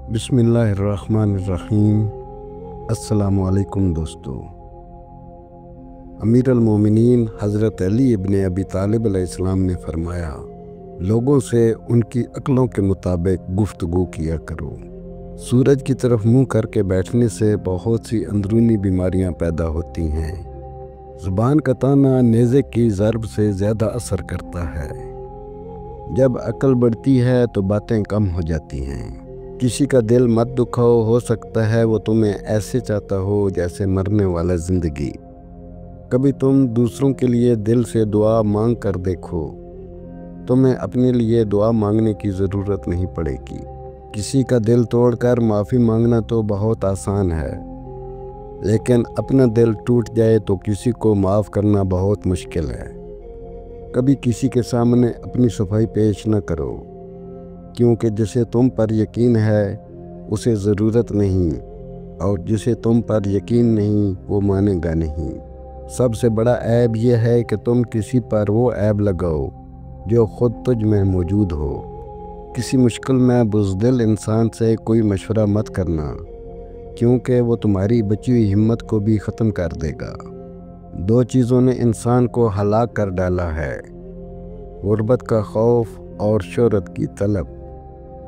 बिस्मिल्लाहिर्रहमानिर्रहीम। अस्सलामु अलैकुम दोस्तों। अमीर अल-मोमिनीन हज़रत अली इब्न अबी तालिब अलैहिस्सलाम ने फरमाया, लोगों से उनकी अक्लों के मुताबिक गुफ्तगू किया करो। सूरज की तरफ मुंह करके बैठने से बहुत सी अंदरूनी बीमारियां पैदा होती हैं। ज़ुबान का ताना नेज़े की ज़रब से ज़्यादा असर करता है। जब अक्ल बढ़ती है तो बातें कम हो जाती हैं। किसी का दिल मत दुखाओ, हो सकता है वो तुम्हें ऐसे चाहता हो जैसे मरने वाला ज़िंदगी। कभी तुम दूसरों के लिए दिल से दुआ मांग कर देखो, तुम्हें अपने लिए दुआ मांगने की ज़रूरत नहीं पड़ेगी। किसी का दिल तोड़कर माफ़ी मांगना तो बहुत आसान है, लेकिन अपना दिल टूट जाए तो किसी को माफ़ करना बहुत मुश्किल है। कभी किसी के सामने अपनी सफाई पेश न करो, क्योंकि जिसे तुम पर यकीन है उसे ज़रूरत नहीं, और जिसे तुम पर यकीन नहीं वो मानेगा नहीं। सबसे बड़ा ऐब यह है कि तुम किसी पर वो ऐब लगाओ जो ख़ुद तुझ में मौजूद हो। किसी मुश्किल में बुज़दिल इंसान से कोई मशवरा मत करना, क्योंकि वो तुम्हारी बची हुई हिम्मत को भी ख़त्म कर देगा। दो चीज़ों ने इंसान को हलाक कर डाला है, गुर्बत का खौफ और शोहरत की तलब।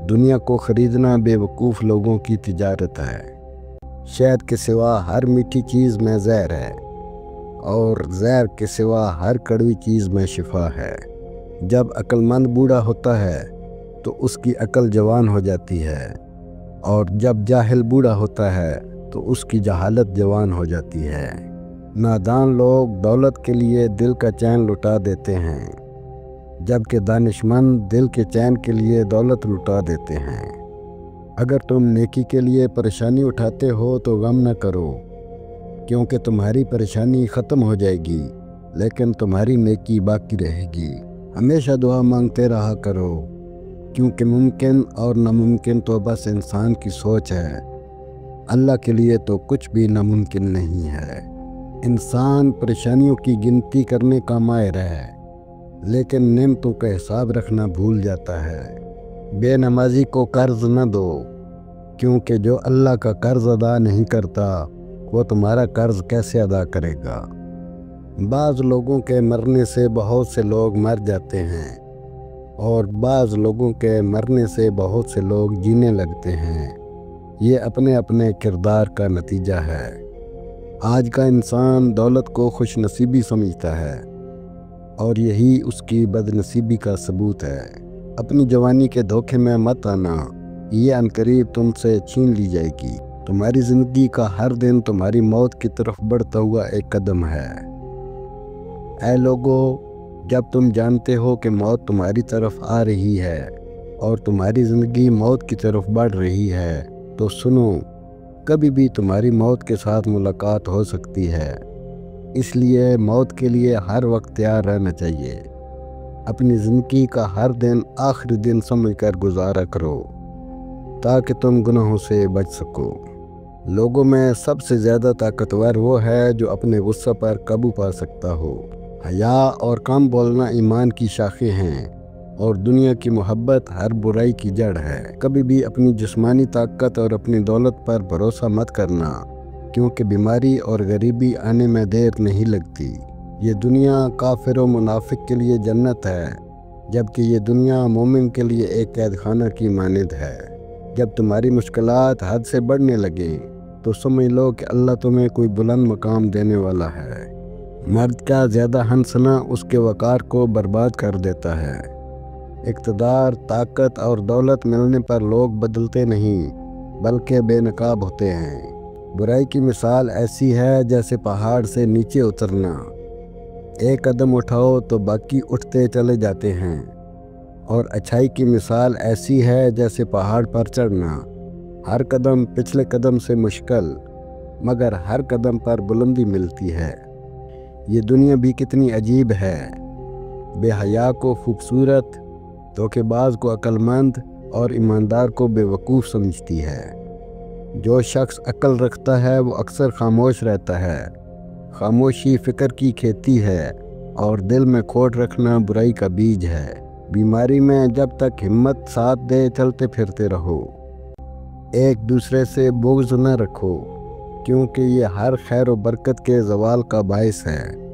दुनिया को ख़रीदना बेवकूफ़ लोगों की तिजारत है। शहद के सिवा हर मीठी चीज़ में ज़हर है, और ज़हर के सिवा हर कड़वी चीज़ में शिफा है। जब अक्लमंद बूढ़ा होता है तो उसकी अक्ल जवान हो जाती है, और जब जाहिल बूढ़ा होता है तो उसकी जहालत जवान हो जाती है। नादान लोग दौलत के लिए दिल का चैन लुटा देते हैं, जबकि दानिशमंद दिल के चैन के लिए दौलत लुटा देते हैं। अगर तुम नेकी के लिए परेशानी उठाते हो तो गम न करो, क्योंकि तुम्हारी परेशानी ख़त्म हो जाएगी, लेकिन तुम्हारी नेकी बाकी रहेगी। हमेशा दुआ मांगते रहा करो, क्योंकि मुमकिन और नामुमकिन तो बस इंसान की सोच है। अल्लाह के लिए तो कुछ भी नामुमकिन नहीं है। इंसान परेशानियों की गिनती करने का माहिर है, लेकिन नेमतों का हिसाब रखना भूल जाता है। बेनमाजी को कर्ज न दो, क्योंकि जो अल्लाह का कर्ज अदा नहीं करता वो तुम्हारा कर्ज कैसे अदा करेगा। बाज़ लोगों के मरने से बहुत से लोग मर जाते हैं, और बाज़ लोगों के मरने से बहुत से लोग जीने लगते हैं। ये अपने अपने किरदार का नतीजा है। आज का इंसान दौलत को खुशनसीबी समझता है, और यही उसकी बदनसीबी का सबूत है। अपनी जवानी के धोखे में मत आना, ये अनकरीब तुमसे छीन ली जाएगी। तुम्हारी ज़िंदगी का हर दिन तुम्हारी मौत की तरफ बढ़ता हुआ एक कदम है। ऐ लोगो, जब तुम जानते हो कि मौत तुम्हारी तरफ आ रही है और तुम्हारी ज़िंदगी मौत की तरफ बढ़ रही है, तो सुनो, कभी भी तुम्हारी मौत के साथ मुलाकात हो सकती है। इसलिए मौत के लिए हर वक्त तैयार रहना चाहिए। अपनी ज़िंदगी का हर दिन आखिरी दिन समझकर गुजारा करो, ताकि तुम गुनाहों से बच सको। लोगों में सबसे ज़्यादा ताकतवर वो है जो अपने गुस्सा पर काबू पा सकता हो। हया और कम बोलना ईमान की शाखें हैं, और दुनिया की मोहब्बत हर बुराई की जड़ है। कभी भी अपनी जिस्मानी ताकत और अपनी दौलत पर भरोसा मत करना, क्योंकि बीमारी और गरीबी आने में देर नहीं लगती। ये दुनिया काफिर और मुनाफिक के लिए जन्नत है, जबकि ये दुनिया मोमिन के लिए एक कैद खाना की मानद है। जब तुम्हारी मुश्किलात हद से बढ़ने लगे तो समझ लो कि अल्लाह तुम्हें कोई बुलंद मकाम देने वाला है। मर्द का ज़्यादा हंसना उसके वक़ार को बर्बाद कर देता है। इक़्तिदार, ताकत और दौलत मिलने पर लोग बदलते नहीं, बल्कि बेनकाब होते हैं। बुराई की मिसाल ऐसी है जैसे पहाड़ से नीचे उतरना। एक कदम उठाओ तो बाकी उठते चले जाते हैं, और अच्छाई की मिसाल ऐसी है जैसे पहाड़ पर चढ़ना। हर कदम पिछले कदम से मुश्किल, मगर हर कदम पर बुलंदी मिलती है। ये दुनिया भी कितनी अजीब है। बेहया को खूबसूरत, धोखेबाज को अक्लमंद और ईमानदार को बेवकूफ़ समझती है। जो शख्स अक्ल रखता है वो अक्सर खामोश रहता है। खामोशी फ़िक्र की खेती है, और दिल में खोट रखना बुराई का बीज है। बीमारी में जब तक हिम्मत साथ दे चलते फिरते रहो, ایک دوسرے سے بغض نہ رکھو، کیونکہ یہ ہر خیر و برکت کے زوال کا باعث ہے۔